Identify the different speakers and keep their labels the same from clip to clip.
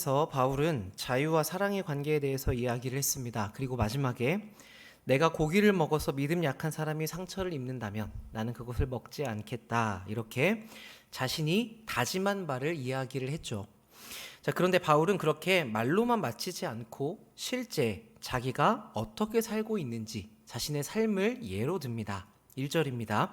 Speaker 1: 그래서 바울은 자유와 사랑의 관계에 대해서 이야기를 했습니다. 그리고 마지막에 내가 고기를 먹어서 믿음 약한 사람이 상처를 입는다면 나는 그것을 먹지 않겠다. 이렇게 자신이 다짐한 바를 이야기를 했죠. 자, 그런데 바울은 그렇게 말로만 마치지 않고 실제 자기가 어떻게 살고 있는지 자신의 삶을 예로 듭니다. 1절입니다.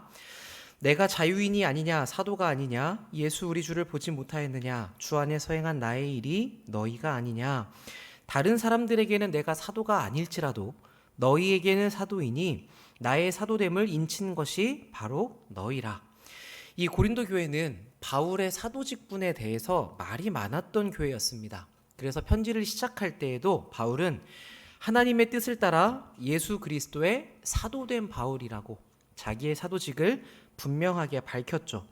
Speaker 1: 내가 자유인이 아니냐 사도가 아니냐 예수 우리 주를 보지 못하였느냐 주 안에서 행한 나의 일이 너희가 아니냐 다른 사람들에게는 내가 사도가 아닐지라도 너희에게는 사도이니 나의 사도됨을 인친 것이 바로 너희라. 이 고린도 교회는 바울의 사도 직분에 대해서 말이 많았던 교회였습니다. 그래서 편지를 시작할 때에도 바울은 하나님의 뜻을 따라 예수 그리스도의 사도된 바울이라고 자기의 사도직을 분명하게 밝혔죠.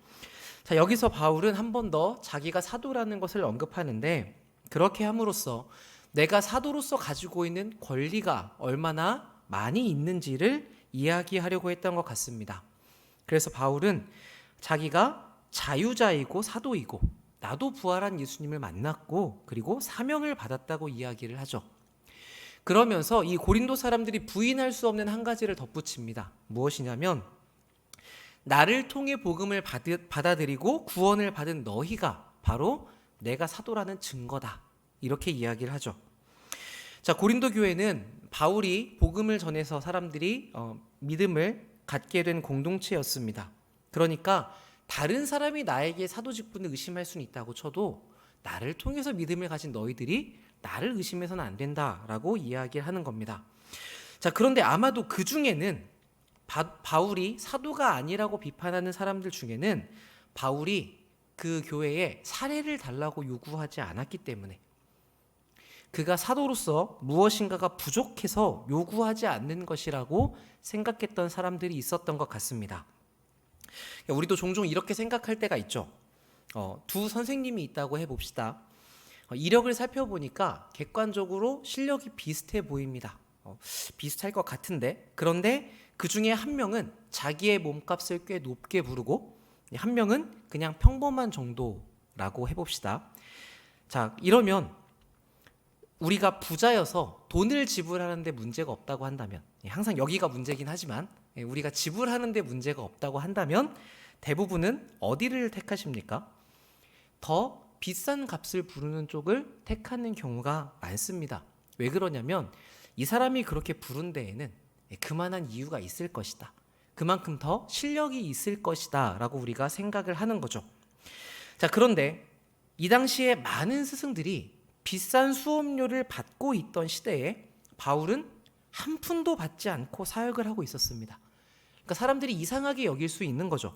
Speaker 1: 자, 여기서 바울은 한 번 더 자기가 사도라는 것을 언급하는데 그렇게 함으로써 내가 사도로서 가지고 있는 권리가 얼마나 많이 있는지를 이야기하려고 했던 것 같습니다. 그래서 바울은 자기가 자유자이고 사도이고 나도 부활한 예수님을 만났고 그리고 사명을 받았다고 이야기를 하죠. 그러면서 이 고린도 사람들이 부인할 수 없는 한 가지를 덧붙입니다. 무엇이냐면 나를 통해 복음을 받아들이고 구원을 받은 너희가 바로 내가 사도라는 증거다. 이렇게 이야기를 하죠. 자, 고린도 교회는 바울이 복음을 전해서 사람들이 믿음을 갖게 된 공동체였습니다. 그러니까 다른 사람이 나에게 사도 직분을 의심할 수는 있다고 쳐도 나를 통해서 믿음을 가진 너희들이 나를 의심해서는 안 된다라고 이야기를 하는 겁니다. 자, 그런데 아마도 그 중에는 바울이 사도가 아니라고 비판하는 사람들 중에는 바울이 그 교회에 사례를 달라고 요구하지 않았기 때문에 그가 사도로서 무엇인가가 부족해서 요구하지 않는 것이라고 생각했던 사람들이 있었던 것 같습니다. 우리도 종종 이렇게 생각할 때가 있죠. 두 선생님이 있다고 해봅시다. 이력을 살펴보니까 객관적으로 실력이 비슷해 보입니다. 비슷할 것 같은데 그런데 그 중에 한 명은 자기의 몸값을 꽤 높게 부르고 한 명은 그냥 평범한 정도라고 해봅시다. 자, 이러면 우리가 부자여서 돈을 지불하는데 문제가 없다고 한다면 항상 여기가 문제긴 하지만 우리가 지불하는데 문제가 없다고 한다면 대부분은 어디를 택하십니까? 더 비싼 값을 부르는 쪽을 택하는 경우가 많습니다. 왜 그러냐면 이 사람이 그렇게 부른 데에는 그만한 이유가 있을 것이다. 그만큼 더 실력이 있을 것이다 라고 우리가 생각을 하는 거죠. 자, 그런데 이 당시에 많은 스승들이 비싼 수업료를 받고 있던 시대에 바울은 한 푼도 받지 않고 사역을 하고 있었습니다. 그러니까 사람들이 이상하게 여길 수 있는 거죠.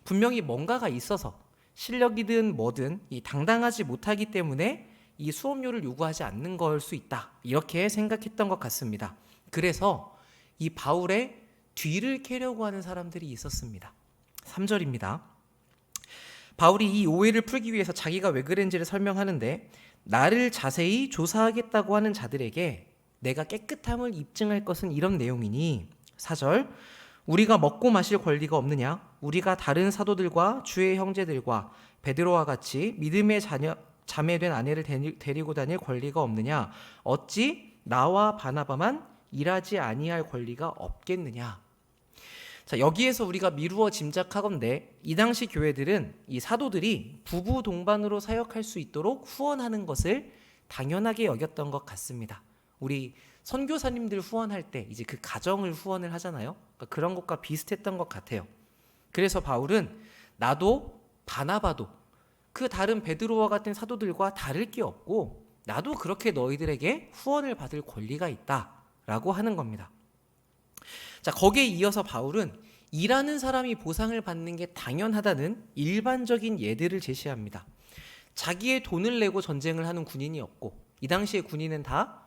Speaker 1: 분명히 뭔가가 있어서 실력이든 뭐든 당당하지 못하기 때문에 이 수업료를 요구하지 않는 걸 수 있다. 이렇게 생각했던 것 같습니다. 그래서 이 바울의 뒤를 캐려고 하는 사람들이 있었습니다. 3절입니다. 바울이 이 오해를 풀기 위해서 자기가 왜 그랬는지를 설명하는데 나를 자세히 조사하겠다고 하는 자들에게 내가 깨끗함을 입증할 것은 이런 내용이니 4절 우리가 먹고 마실 권리가 없느냐? 우리가 다른 사도들과 주의 형제들과 베드로와 같이 믿음의 자매된 아내를 데리고 다닐 권리가 없느냐? 어찌 나와 바나바만 일하지 아니할 권리가 없겠느냐? 자, 여기에서 우리가 미루어 짐작하건대 이 당시 교회들은 이 사도들이 부부 동반으로 사역할 수 있도록 후원하는 것을 당연하게 여겼던 것 같습니다. 우리 선교사님들 후원할 때 이제 그 가정을 후원을 하잖아요. 그러니까 그런 것과 비슷했던 것 같아요. 그래서 바울은 나도 바나바도 그 다른 베드로와 같은 사도들과 다를 게 없고 나도 그렇게 너희들에게 후원을 받을 권리가 있다라고 하는 겁니다. 자, 거기에 이어서 바울은 일하는 사람이 보상을 받는 게 당연하다는 일반적인 예들을 제시합니다. 자기의 돈을 내고 전쟁을 하는 군인이 없고 이 당시에 군인은 다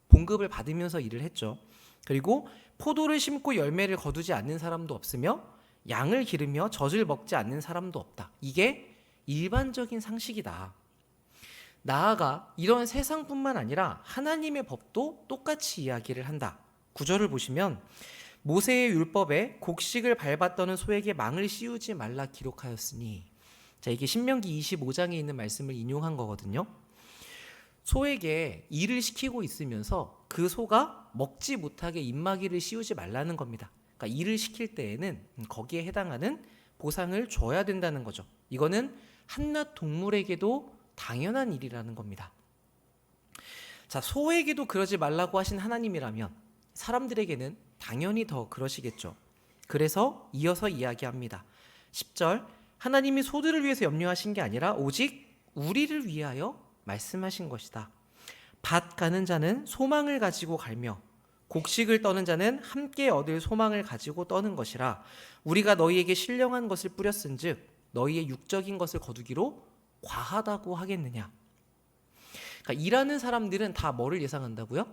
Speaker 1: 봉급을 받으면서 일을 했죠. 그리고 포도를 심고 열매를 거두지 않는 사람도 없으며 양을 기르며 젖을 먹지 않는 사람도 없다. 이게 일반적인 상식이다. 나아가 이런 세상뿐만 아니라 하나님의 법도 똑같이 이야기를 한다. 9절을 보시면 모세의 율법에 곡식을 밟았더는 소에게 망을 씌우지 말라 기록하였으니 자, 이게 신명기 25장에 있는 말씀을 인용한 거거든요. 소에게 일을 시키고 있으면서 그 소가 먹지 못하게 입마개를 씌우지 말라는 겁니다. 그러니까 일을 시킬 때에는 거기에 해당하는 보상을 줘야 된다는 거죠. 이거는 한낱 동물에게도 당연한 일이라는 겁니다. 자, 소에게도 그러지 말라고 하신 하나님이라면 사람들에게는 당연히 더 그러시겠죠. 그래서 이어서 이야기합니다. 10절, 하나님이 소들을 위해서 염려하신 게 아니라 오직 우리를 위하여 말씀하신 것이다. 밭 가는 자는 소망을 가지고 갈며 곡식을 떠는 자는 함께 얻을 소망을 가지고 떠는 것이라. 우리가 너희에게 신령한 것을 뿌렸은즉 너희의 육적인 것을 거두기로 과하다고 하겠느냐. 그러니까 일하는 사람들은 다 뭐를 예상한다고요?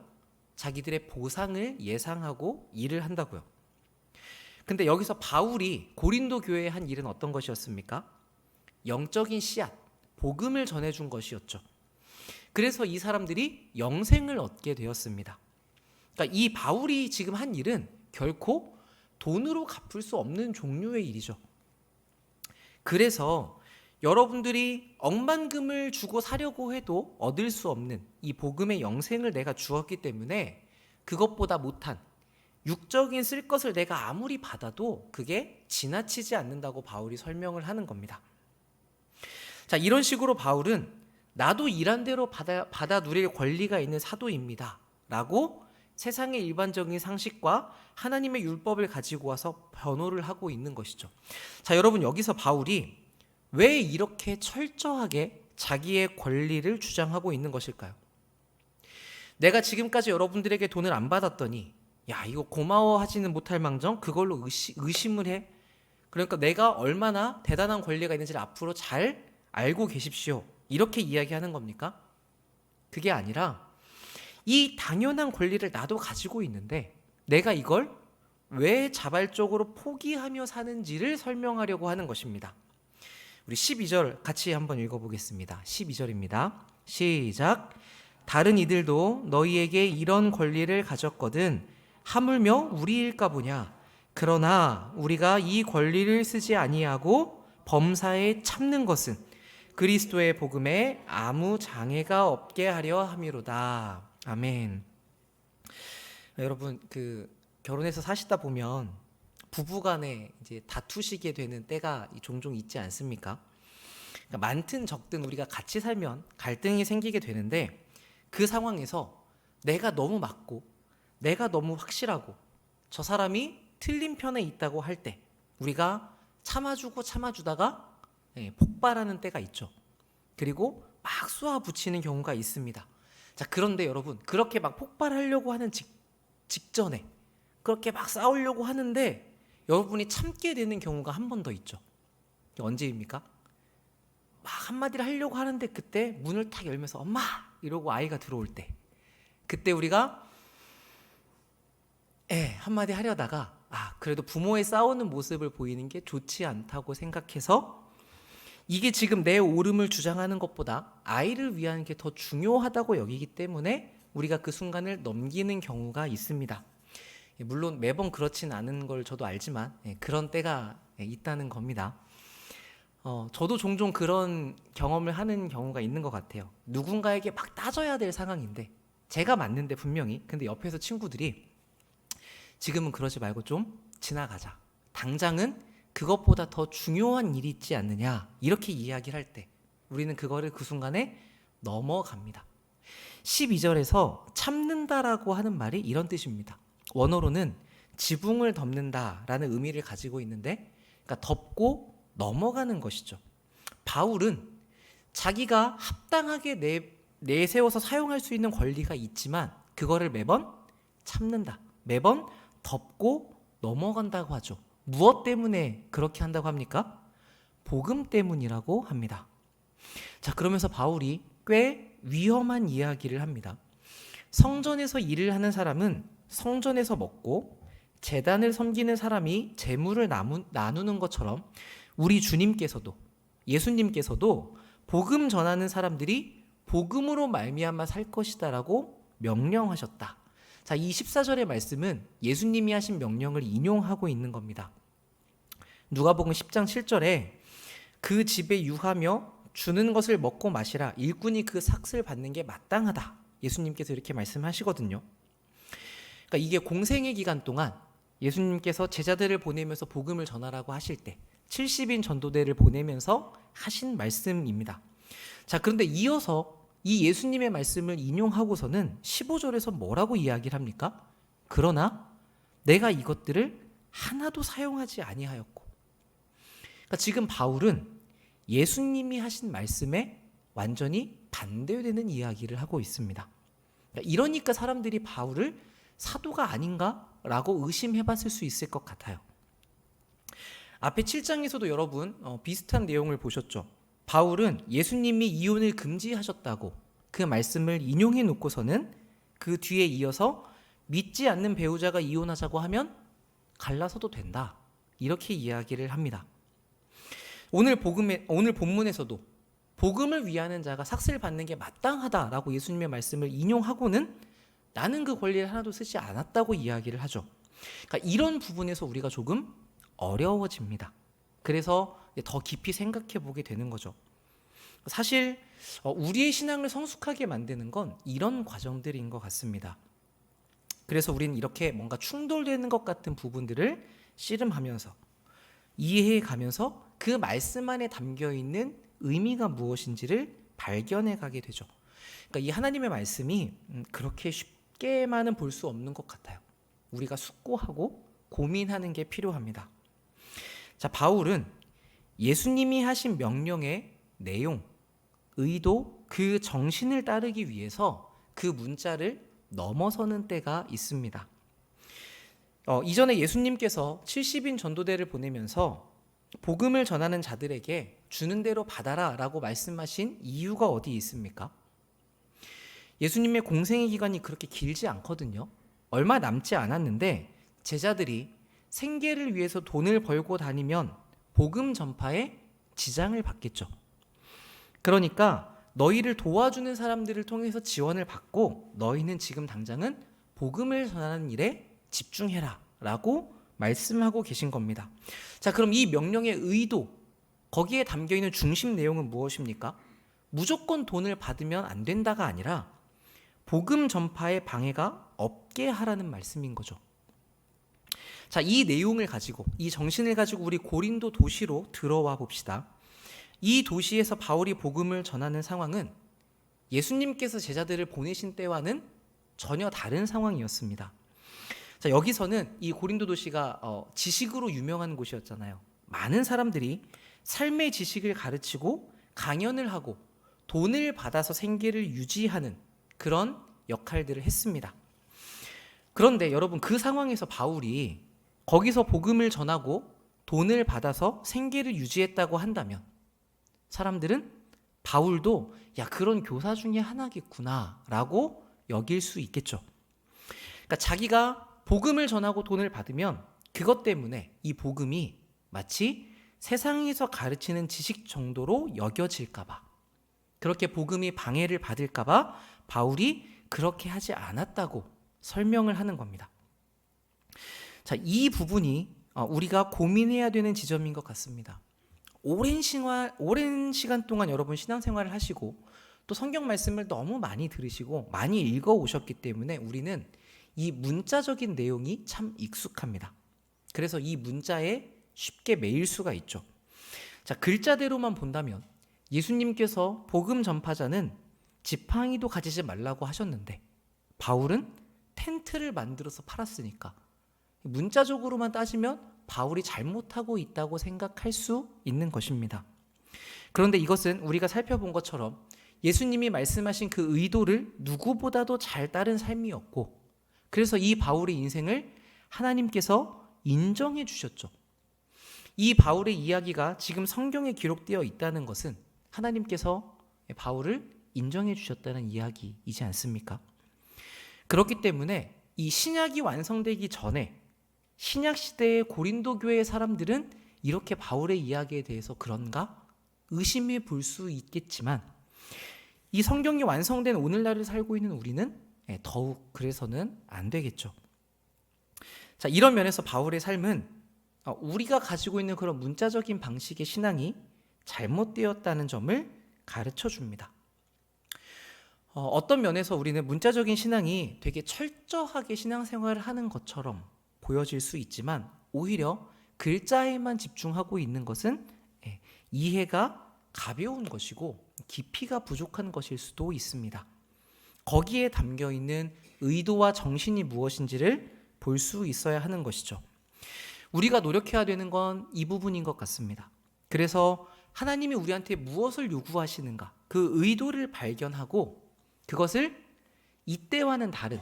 Speaker 1: 자기들의 보상을 예상하고 일을 한다고요. 근데 여기서 바울이 고린도 교회에 한 일은 어떤 것이었습니까? 영적인 씨앗, 복음을 전해준 것이었죠. 그래서 이 사람들이 영생을 얻게 되었습니다. 그러니까 이 바울이 지금 한 일은 결코 돈으로 갚을 수 없는 종류의 일이죠. 그래서 여러분들이 억만금을 주고 사려고 해도 얻을 수 없는 이 복음의 영생을 내가 주었기 때문에 그것보다 못한 육적인 쓸 것을 내가 아무리 받아도 그게 지나치지 않는다고 바울이 설명을 하는 겁니다. 자, 이런 식으로 바울은 나도 일한 대로 받아 누릴 권리가 있는 사도입니다 라고 세상의 일반적인 상식과 하나님의 율법을 가지고 와서 변호를 하고 있는 것이죠. 자, 여러분, 여기서 바울이 왜 이렇게 철저하게 자기의 권리를 주장하고 있는 것일까요? 내가 지금까지 여러분들에게 돈을 안 받았더니 야, 이거 고마워하지는 못할 망정 그걸로 의심을 해. 그러니까 내가 얼마나 대단한 권리가 있는지를 앞으로 잘 알고 계십시오. 이렇게 이야기하는 겁니까? 그게 아니라 이 당연한 권리를 나도 가지고 있는데 내가 이걸 왜 자발적으로 포기하며 사는지를 설명하려고 하는 것입니다. 우리 12절 같이 한번 읽어보겠습니다. 12절입니다. 시작. 다른 이들도 너희에게 이런 권리를 가졌거든 하물며 우리일까 보냐. 그러나 우리가 이 권리를 쓰지 아니하고 범사에 참는 것은 그리스도의 복음에 아무 장애가 없게 하려 함이로다. 아멘. 여러분, 결혼해서 사시다 보면 부부간에 이제 다투시게 되는 때가 종종 있지 않습니까? 그러니까 많든 적든 우리가 같이 살면 갈등이 생기게 되는데 그 상황에서 내가 너무 맞고 내가 너무 확실하고 저 사람이 틀린 편에 있다고 할 때 우리가 참아주다가 폭발하는 때가 있죠. 그리고 막 쏘아붙이는 경우가 있습니다. 자, 그런데 여러분, 그렇게 막 폭발하려고 하는 직전에 그렇게 막 싸우려고 하는데 여러분이 참게 되는 경우가 한 번 더 있죠. 언제입니까? 막 한마디를 하려고 하는데 그때 문을 탁 열면서 엄마! 이러고 아이가 들어올 때 그때 우리가 한마디 하려다가 그래도 부모의 싸우는 모습을 보이는 게 좋지 않다고 생각해서 이게 지금 내 옳음을 주장하는 것보다 아이를 위한 게 더 중요하다고 여기기 때문에 우리가 그 순간을 넘기는 경우가 있습니다. 물론 매번 그렇진 않은 걸 저도 알지만 그런 때가 있다는 겁니다. 저도 종종 그런 경험을 하는 경우가 있는 것 같아요. 누군가에게 막 따져야 될 상황인데 제가 맞는데 분명히 근데 옆에서 친구들이 지금은 그러지 말고 좀 지나가자. 당장은 그것보다 더 중요한 일이 있지 않느냐 이렇게 이야기를 할 때 우리는 그거를 그 순간에 넘어갑니다. 12절에서 참는다라고 하는 말이 이런 뜻입니다. 원어로는 지붕을 덮는다라는 의미를 가지고 있는데 그러니까 덮고 넘어가는 것이죠. 바울은 자기가 합당하게 내세워서 사용할 수 있는 권리가 있지만 그거를 매번 참는다. 매번 덮고 넘어간다고 하죠. 무엇 때문에 그렇게 한다고 합니까? 복음 때문이라고 합니다. 자, 그러면서 바울이 꽤 위험한 이야기를 합니다. 성전에서 일을 하는 사람은 성전에서 먹고 제단을 섬기는 사람이 재물을 나누는 것처럼 우리 주님께서도 예수님께서도 복음 전하는 사람들이 복음으로 말미암아 살 것이다라고 명령하셨다. 자, 이 14절의 말씀은 예수님이 하신 명령을 인용하고 있는 겁니다. 누가복음 10장 7절에 그 집에 유하며 주는 것을 먹고 마시라. 일꾼이 그 삭을 받는 게 마땅하다. 예수님께서 이렇게 말씀하시거든요. 그러니까 이게 공생의 기간 동안 예수님께서 제자들을 보내면서 복음을 전하라고 하실 때 70인 전도대를 보내면서 하신 말씀입니다. 자, 그런데 이어서 이 예수님의 말씀을 인용하고서는 15절에서 뭐라고 이야기를 합니까? 그러나 내가 이것들을 하나도 사용하지 아니하였고. 그러니까 지금 바울은 예수님이 하신 말씀에 완전히 반대되는 이야기를 하고 있습니다. 이러니까 사람들이 바울을 사도가 아닌가라고 의심해봤을 수 있을 것 같아요. 앞에 7장에서도 여러분 비슷한 내용을 보셨죠. 바울은 예수님이 이혼을 금지하셨다고 그 말씀을 인용해 놓고서는 그 뒤에 이어서 믿지 않는 배우자가 이혼하자고 하면 갈라서도 된다. 이렇게 이야기를 합니다. 오늘 본문에서도 복음을 위하는 자가 삭슬 받는 게 마땅하다라고 예수님의 말씀을 인용하고는 나는 그 권리를 하나도 쓰지 않았다고 이야기를 하죠. 그러니까 이런 부분에서 우리가 조금 어려워집니다. 그래서 더 깊이 생각해 보게 되는 거죠. 사실 우리의 신앙을 성숙하게 만드는 건 이런 과정들인 것 같습니다. 그래서 우리는 이렇게 뭔가 충돌되는 것 같은 부분들을 씨름하면서 이해해 가면서 그 말씀 안에 담겨 있는 의미가 무엇인지를 발견해 가게 되죠. 그러니까 이 하나님의 말씀이 그렇게 쉽게만은 볼 수 없는 것 같아요. 우리가 숙고하고 고민하는 게 필요합니다. 자, 바울은 예수님이 하신 명령의 내용, 의도, 그 정신을 따르기 위해서 그 문자를 넘어서는 때가 있습니다. 이전에 예수님께서 70인 전도대를 보내면서 복음을 전하는 자들에게 주는 대로 받아라 라고 말씀하신 이유가 어디 있습니까? 예수님의 공생의 기간이 그렇게 길지 않거든요. 얼마 남지 않았는데 제자들이 생계를 위해서 돈을 벌고 다니면 복음 전파에 지장을 받겠죠. 그러니까 너희를 도와주는 사람들을 통해서 지원을 받고 너희는 지금 당장은 복음을 전하는 일에 집중해라 라고 말씀하고 계신 겁니다. 자, 그럼 이 명령의 의도, 거기에 담겨있는 중심 내용은 무엇입니까? 무조건 돈을 받으면 안 된다가 아니라 복음 전파에 방해가 없게 하라는 말씀인 거죠. 자, 이 내용을 가지고, 이 정신을 가지고 우리 고린도 도시로 들어와 봅시다. 이 도시에서 바울이 복음을 전하는 상황은 예수님께서 제자들을 보내신 때와는 전혀 다른 상황이었습니다. 자, 여기서는 이 고린도 도시가 지식으로 유명한 곳이었잖아요. 많은 사람들이 삶의 지식을 가르치고 강연을 하고 돈을 받아서 생계를 유지하는 그런 역할들을 했습니다. 그런데 여러분, 그 상황에서 바울이 거기서 복음을 전하고 돈을 받아서 생계를 유지했다고 한다면 사람들은 바울도 그런 교사 중에 하나겠구나 라고 여길 수 있겠죠. 그러니까 자기가 복음을 전하고 돈을 받으면 그것 때문에 이 복음이 마치 세상에서 가르치는 지식 정도로 여겨질까 봐, 그렇게 복음이 방해를 받을까 봐 바울이 그렇게 하지 않았다고 설명을 하는 겁니다. 자, 이 부분이 우리가 고민해야 되는 지점인 것 같습니다. 오랜 시간 동안 여러분 신앙생활을 하시고 또 성경 말씀을 너무 많이 들으시고 많이 읽어오셨기 때문에 우리는 이 문자적인 내용이 참 익숙합니다. 그래서 이 문자에 쉽게 매일 수가 있죠. 자, 글자대로만 본다면 예수님께서 복음 전파자는 지팡이도 가지지 말라고 하셨는데 바울은 텐트를 만들어서 팔았으니까 문자적으로만 따지면 바울이 잘못하고 있다고 생각할 수 있는 것입니다. 그런데 이것은 우리가 살펴본 것처럼 예수님이 말씀하신 그 의도를 누구보다도 잘 따른 삶이었고, 그래서 이 바울의 인생을 하나님께서 인정해 주셨죠. 이 바울의 이야기가 지금 성경에 기록되어 있다는 것은 하나님께서 바울을 인정해 주셨다는 이야기이지 않습니까? 그렇기 때문에 이 신약이 완성되기 전에 신약 시대의 고린도 교회의 사람들은 이렇게 바울의 이야기에 대해서 그런가 의심해 볼 수 있겠지만 이 성경이 완성된 오늘날을 살고 있는 우리는 더욱 그래서는 안 되겠죠. 자, 이런 면에서 바울의 삶은 우리가 가지고 있는 그런 문자적인 방식의 신앙이 잘못되었다는 점을 가르쳐 줍니다. 어떤 면에서 우리는 문자적인 신앙이 되게 철저하게 신앙생활을 하는 것처럼 보여질 수 있지만 오히려 글자에만 집중하고 있는 것은 이해가 가벼운 것이고 깊이가 부족한 것일 수도 있습니다. 거기에 담겨 있는 의도와 정신이 무엇인지를 볼 수 있어야 하는 것이죠. 우리가 노력해야 되는 건 이 부분인 것 같습니다. 그래서 하나님이 우리한테 무엇을 요구하시는가, 그 의도를 발견하고 그것을 이때와는 다른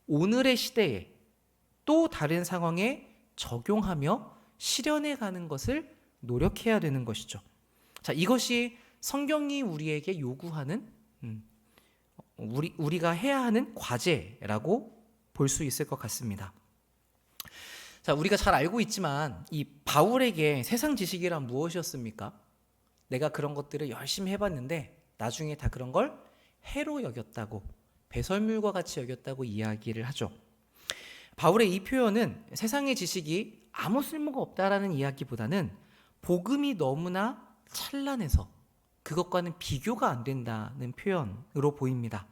Speaker 1: 오늘의 시대에 또 다른 상황에 적용하며 실현해 가는 것을 노력해야 되는 것이죠. 자, 이것이 성경이 우리에게 요구하는 우리가 해야 하는 과제라고 볼 수 있을 것 같습니다. 자, 우리가 잘 알고 있지만 이 바울에게 세상 지식이란 무엇이었습니까? 내가 그런 것들을 열심히 해봤는데 나중에 다 그런 걸 해로 여겼다고, 배설물과 같이 여겼다고 이야기를 하죠. 바울의 이 표현은 세상의 지식이 아무 쓸모가 없다라는 이야기보다는 복음이 너무나 찬란해서 그것과는 비교가 안 된다는 표현으로 보입니다.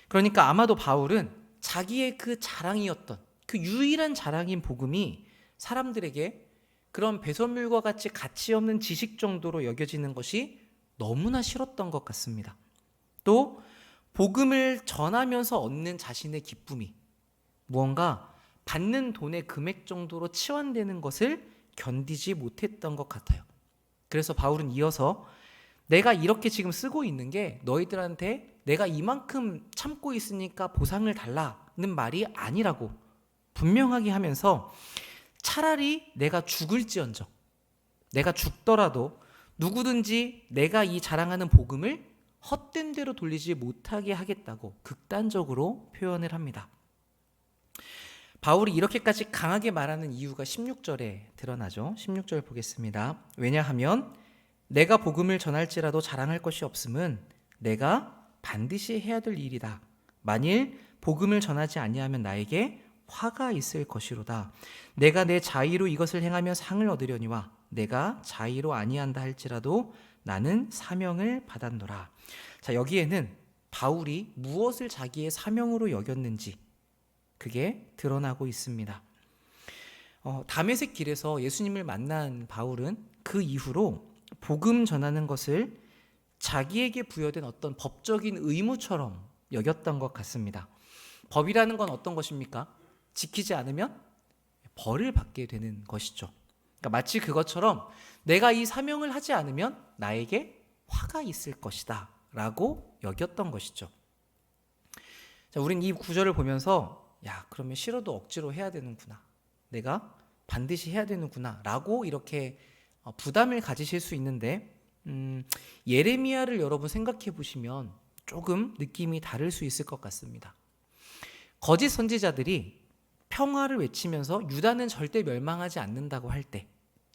Speaker 1: 그러니까 아마도 바울은 자기의 그 자랑이었던, 그 유일한 자랑인 복음이 사람들에게 그런 배설물과 같이 가치 없는 지식 정도로 여겨지는 것이 너무나 싫었던 것 같습니다. 또 복음을 전하면서 얻는 자신의 기쁨이 무언가 받는 돈의 금액 정도로 치환되는 것을 견디지 못했던 것 같아요. 그래서 바울은 이어서 내가 이렇게 지금 쓰고 있는 게 너희들한테 내가 이만큼 참고 있으니까 보상을 달라는 말이 아니라고 분명하게 하면서 차라리 내가 죽을지언정, 내가 죽더라도 누구든지 내가 이 자랑하는 복음을 헛된 대로 돌리지 못하게 하겠다고 극단적으로 표현을 합니다. 바울이 이렇게까지 강하게 말하는 이유가 16절에 드러나죠. 16절 보겠습니다. 왜냐하면 내가 복음을 전할지라도 자랑할 것이 없음은 내가 반드시 해야 될 일이다. 만일 복음을 전하지 아니하면 나에게 화가 있을 것이로다. 내가 내 자의로 이것을 행하며 상을 얻으려니와 내가 자의로 아니한다 할지라도 나는 사명을 받았노라. 자, 여기에는 바울이 무엇을 자기의 사명으로 여겼는지 그게 드러나고 있습니다. 다메섹 길에서 예수님을 만난 바울은 그 이후로 복음 전하는 것을 자기에게 부여된 어떤 법적인 의무처럼 여겼던 것 같습니다. 법이라는 건 어떤 것입니까? 지키지 않으면 벌을 받게 되는 것이죠. 그러니까 마치 그것처럼 내가 이 사명을 하지 않으면 나에게 화가 있을 것이다 라고 여겼던 것이죠. 자, 우린 이 구절을 보면서 그러면 싫어도 억지로 해야 되는구나, 내가 반드시 해야 되는구나 라고 이렇게 부담을 가지실 수 있는데 예레미야를 여러분 생각해 보시면 조금 느낌이 다를 수 있을 것 같습니다. 거짓 선지자들이 평화를 외치면서 유다는 절대 멸망하지 않는다고 할 때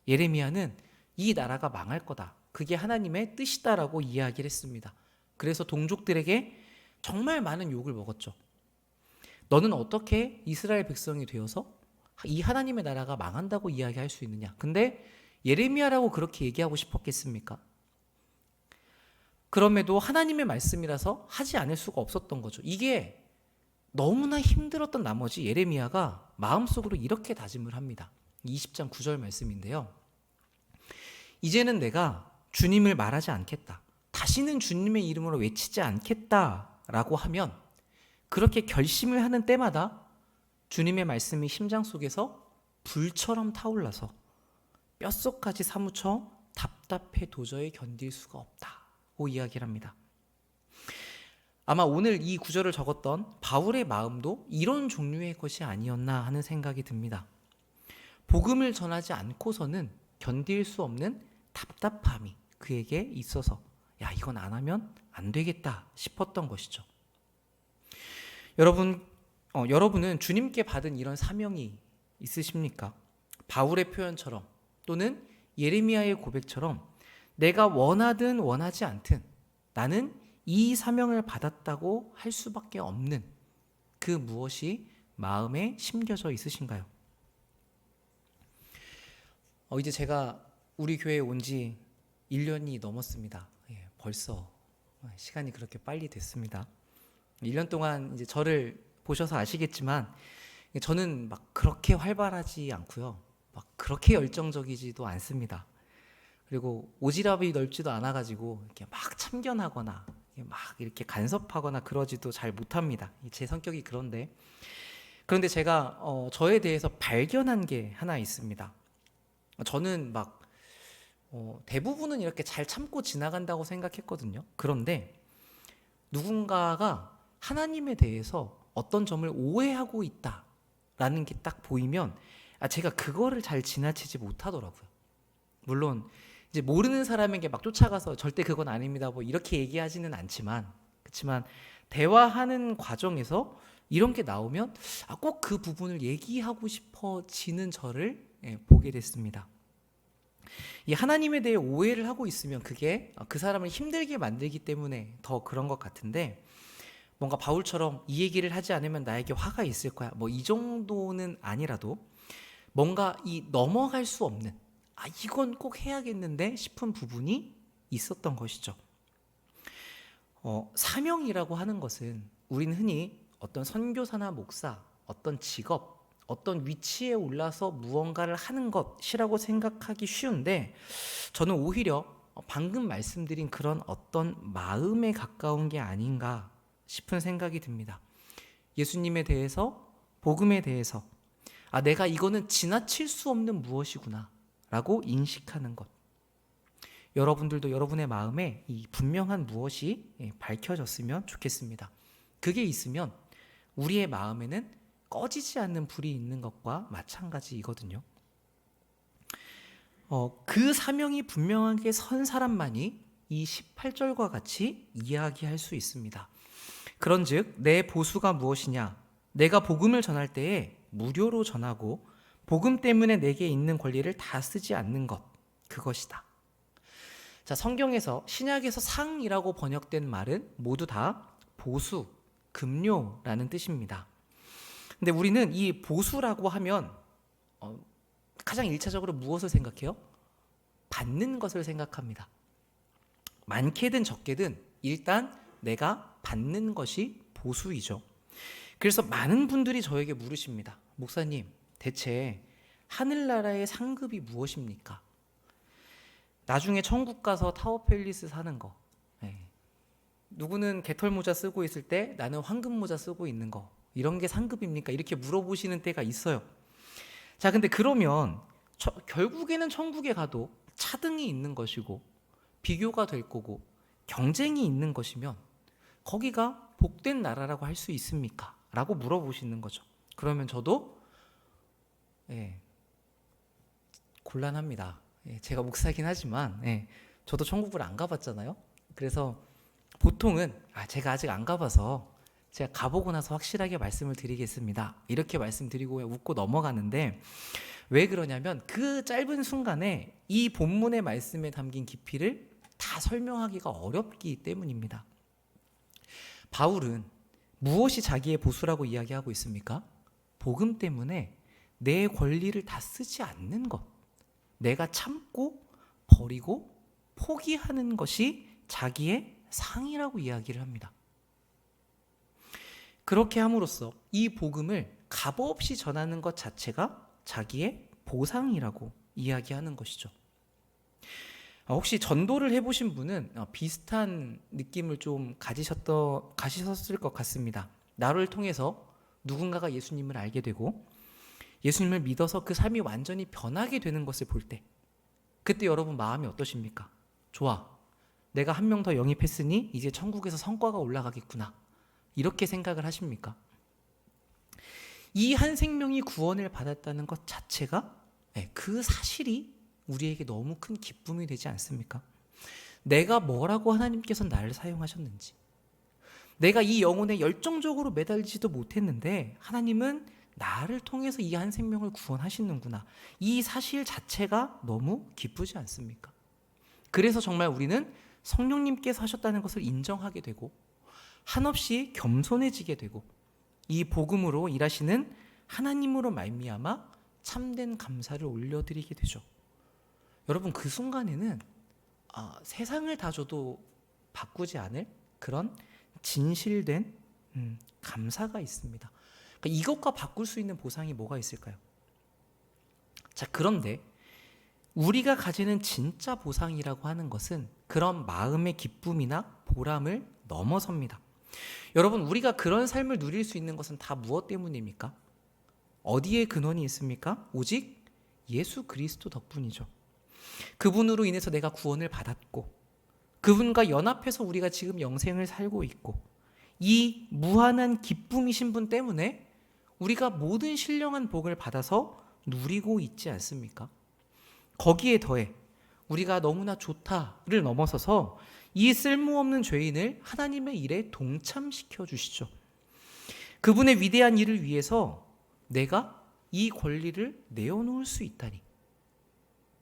Speaker 1: 예레미야는 이 나라가 망할 거다, 그게 하나님의 뜻이다라고 이야기를 했습니다. 그래서 동족들에게 정말 많은 욕을 먹었죠. 너는 어떻게 이스라엘 백성이 되어서 이 하나님의 나라가 망한다고 이야기할 수 있느냐. 근데 예레미야라고 그렇게 얘기하고 싶었겠습니까? 그럼에도 하나님의 말씀이라서 하지 않을 수가 없었던 거죠. 이게 너무나 힘들었던 나머지 예레미야가 마음속으로 이렇게 다짐을 합니다. 20장 9절 말씀인데요. 이제는 내가 주님을 말하지 않겠다, 다시는 주님의 이름으로 외치지 않겠다라고 하면 그렇게 결심을 하는 때마다 주님의 말씀이 심장 속에서 불처럼 타올라서 뼛속까지 사무쳐 답답해 도저히 견딜 수가 없다고 이야기를 합니다. 아마 오늘 이 구절을 적었던 바울의 마음도 이런 종류의 것이 아니었나 하는 생각이 듭니다. 복음을 전하지 않고서는 견딜 수 없는 답답함이 그에게 있어서 이건 안 하면 안 되겠다 싶었던 것이죠. 여러분은 주님께 받은 이런 사명이 있으십니까? 바울의 표현처럼 또는 예레미야의 고백처럼 내가 원하든 원하지 않든 나는 이 사명을 받았다고 할 수밖에 없는 그 무엇이 마음에 심겨져 있으신가요? 이제 제가 우리 교회에 온 지 1년이 넘었습니다. 벌써 시간이 그렇게 빨리 됐습니다. 1년 동안 이제 저를 보셔서 아시겠지만 저는 막 그렇게 활발하지 않고요. 막 그렇게 열정적이지도 않습니다. 그리고 오지랖이 넓지도 않아가지고 이렇게 막 참견하거나 막 이렇게 간섭하거나 그러지도 잘 못합니다. 제 성격이 그런데 제가 저에 대해서 발견한 게 하나 있습니다. 저는 막 대부분은 이렇게 잘 참고 지나간다고 생각했거든요. 그런데 누군가가 하나님에 대해서 어떤 점을 오해하고 있다라는 게 딱 보이면 제가 그거를 잘 지나치지 못하더라고요. 물론 이제 모르는 사람에게 막 쫓아가서 절대 그건 아닙니다 뭐 이렇게 얘기하지는 않지만, 그렇지만 대화하는 과정에서 이런 게 나오면 꼭 그 부분을 얘기하고 싶어지는 저를 보게 됐습니다. 이 하나님에 대해 오해를 하고 있으면 그게 그 사람을 힘들게 만들기 때문에 더 그런 것 같은데, 뭔가 바울처럼 이 얘기를 하지 않으면 나에게 화가 있을 거야 뭐 이 정도는 아니라도 뭔가 이 넘어갈 수 없는 이건 꼭 해야겠는데 싶은 부분이 있었던 것이죠. 사명이라고 하는 것은 우리는 흔히 어떤 선교사나 목사, 어떤 직업, 어떤 위치에 올라서 무언가를 하는 것이라고 생각하기 쉬운데, 저는 오히려 방금 말씀드린 그런 어떤 마음에 가까운 게 아닌가 싶은 생각이 듭니다. 예수님에 대해서, 복음에 대해서 내가 이거는 지나칠 수 없는 무엇이구나 라고 인식하는 것. 여러분들도 여러분의 마음에 이 분명한 무엇이 밝혀졌으면 좋겠습니다. 그게 있으면 우리의 마음에는 꺼지지 않는 불이 있는 것과 마찬가지이거든요. 그 사명이 분명하게 선 사람만이 이 18절과 같이 이야기할 수 있습니다. 그런즉 내 보수가 무엇이냐? 내가 복음을 전할 때에 무료로 전하고 복음 때문에 내게 있는 권리를 다 쓰지 않는 것, 그것이다. 자, 성경에서 신약에서 상이라고 번역된 말은 모두 다 보수, 급료라는 뜻입니다. 근데 우리는 이 보수라고 하면 가장 1차적으로 무엇을 생각해요? 받는 것을 생각합니다. 많게든 적게든 일단 내가 받는 것이 보수이죠. 그래서 많은 분들이 저에게 물으십니다. 목사님, 대체 하늘나라의 상급이 무엇입니까? 나중에 천국 가서 타워팰리스 사는 거, 누구는 개털 모자 쓰고 있을 때 나는 황금 모자 쓰고 있는 거, 이런 게 상급입니까? 이렇게 물어보시는 때가 있어요. 자, 근데 그러면 결국에는 천국에 가도 차등이 있는 것이고 비교가 될 거고 경쟁이 있는 것이면 거기가 복된 나라라고 할 수 있습니까? 라고 물어보시는 거죠. 그러면 저도 곤란합니다. 제가 목사긴 하지만 저도 천국을 안 가봤잖아요. 그래서 보통은 제가 아직 안 가봐서 제가 가보고 나서 확실하게 말씀을 드리겠습니다, 이렇게 말씀드리고 웃고 넘어가는데, 왜 그러냐면 그 짧은 순간에 이 본문의 말씀에 담긴 깊이를 다 설명하기가 어렵기 때문입니다. 바울은 무엇이 자기의 보수라고 이야기하고 있습니까? 복음 때문에 내 권리를 다 쓰지 않는 것, 내가 참고 버리고 포기하는 것이 자기의 상이라고 이야기를 합니다. 그렇게 함으로써 이 복음을 값없이 전하는 것 자체가 자기의 보상이라고 이야기하는 것이죠. 혹시 전도를 해보신 분은 비슷한 느낌을 좀 가지셨을 것 같습니다. 나를 통해서 누군가가 예수님을 알게 되고 예수님을 믿어서 그 삶이 완전히 변하게 되는 것을 볼 때, 그때 여러분 마음이 어떠십니까? 좋아, 내가 한 명 더 영입했으니 이제 천국에서 성과가 올라가겠구나, 이렇게 생각을 하십니까? 이 한 생명이 구원을 받았다는 것 자체가, 그 사실이 우리에게 너무 큰 기쁨이 되지 않습니까? 내가 뭐라고 하나님께서 나를 사용하셨는지, 내가 이 영혼에 열정적으로 매달리지도 못했는데 하나님은 나를 통해서 이 한 생명을 구원하시는구나, 이 사실 자체가 너무 기쁘지 않습니까? 그래서 정말 우리는 성령님께서 하셨다는 것을 인정하게 되고 한없이 겸손해지게 되고 이 복음으로 일하시는 하나님으로 말미암아 참된 감사를 올려드리게 되죠. 여러분, 그 순간에는 세상을 다 줘도 바꾸지 않을 그런 진실된 감사가 있습니다. 그러니까 이것과 바꿀 수 있는 보상이 뭐가 있을까요? 자, 그런데 우리가 가지는 진짜 보상이라고 하는 것은 그런 마음의 기쁨이나 보람을 넘어섭니다. 여러분, 우리가 그런 삶을 누릴 수 있는 것은 다 무엇 때문입니까? 어디에 근원이 있습니까? 오직 예수 그리스도 덕분이죠. 그분으로 인해서 내가 구원을 받았고, 그분과 연합해서 우리가 지금 영생을 살고 있고, 이 무한한 기쁨이신 분 때문에 우리가 모든 신령한 복을 받아서 누리고 있지 않습니까? 거기에 더해 우리가 너무나 좋다를 넘어서서 이 쓸모없는 죄인을 하나님의 일에 동참시켜 주시죠. 그분의 위대한 일을 위해서 내가 이 권리를 내어놓을 수 있다니,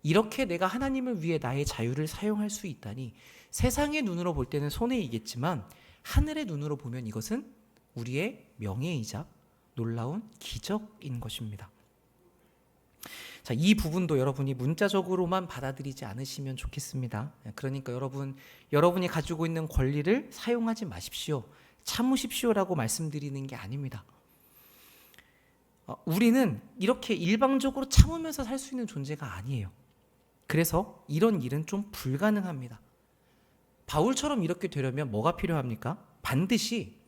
Speaker 1: 이렇게 내가 하나님을 위해 나의 자유를 사용할 수 있다니, 세상의 눈으로 볼 때는 손해이겠지만 하늘의 눈으로 보면 이것은 우리의 명예이자 놀라운 기적인 것입니다. 자, 이 부분도 여러분이 문자적으로만 받아들이지 않으시면 좋겠습니다. 그러니까 여러분이 가지고 있는 권리를 사용하지 마십시오. 참으십시오라고 말씀드리는 게 아닙니다. 우리는 이렇게 일방적으로 참으면서 살 수 있는 존재가 아니에요. 그래서 이런 일은 좀 불가능합니다. 바울처럼 이렇게 되려면 뭐가 필요합니까? 반드시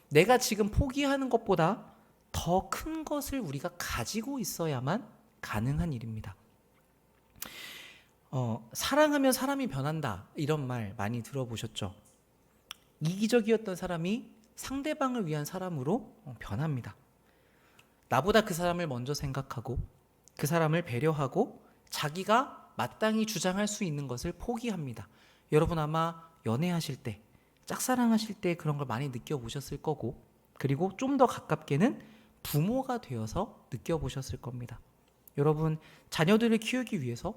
Speaker 1: 내가 지금 포기하는 것보다 더 큰 것을 우리가 가지고 있어야만 가능한 일입니다. 사랑하면 사람이 변한다, 이런 말 많이 들어보셨죠? 이기적이었던 사람이 상대방을 위한 사람으로 변합니다. 나보다 그 사람을 먼저 생각하고 그 사람을 배려하고 자기가 마땅히 주장할 수 있는 것을 포기합니다. 여러분 아마 연애하실 때, 짝사랑하실 때 그런 걸 많이 느껴보셨을 거고, 그리고 좀 더 가깝게는 부모가 되어서 느껴보셨을 겁니다. 여러분, 자녀들을 키우기 위해서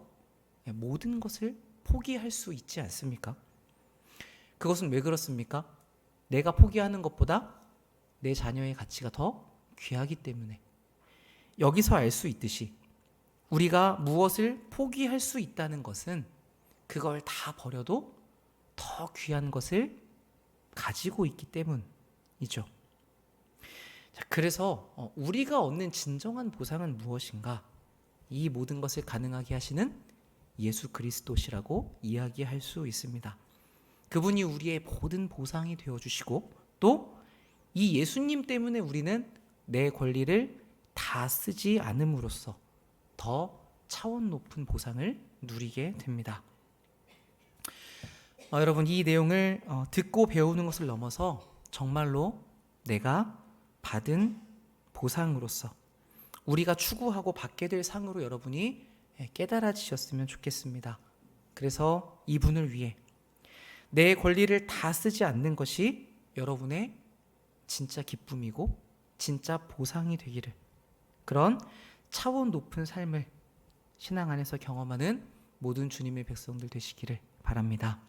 Speaker 1: 모든 것을 포기할 수 있지 않습니까? 그것은 왜 그렇습니까? 내가 포기하는 것보다 내 자녀의 가치가 더 귀하기 때문에. 여기서 알 수 있듯이 우리가 무엇을 포기할 수 있다는 것은 그걸 다 버려도 더 귀한 것을 가지고 있기 때문이죠. 그래서 우리가 얻는 진정한 보상은 무엇인가? 이 모든 것을 가능하게 하시는 예수 그리스도시라고 이야기할 수 있습니다. 그분이 우리의 모든 보상이 되어주시고, 또 이 예수님 때문에 우리는 내 권리를 다 쓰지 않음으로써 더 차원 높은 보상을 누리게 됩니다. 여러분, 이 내용을 듣고 배우는 것을 넘어서 정말로 내가 받은 보상으로서 우리가 추구하고 받게 될 상으로 여러분이 깨달아지셨으면 좋겠습니다. 그래서 이분을 위해 내 권리를 다 쓰지 않는 것이 여러분의 진짜 기쁨이고 진짜 보상이 되기를, 그런 차원 높은 삶을 신앙 안에서 경험하는 모든 주님의 백성들 되시기를 바랍니다.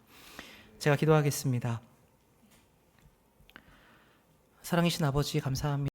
Speaker 1: 제가 기도하겠습니다. 사랑이신 아버지, 감사합니다.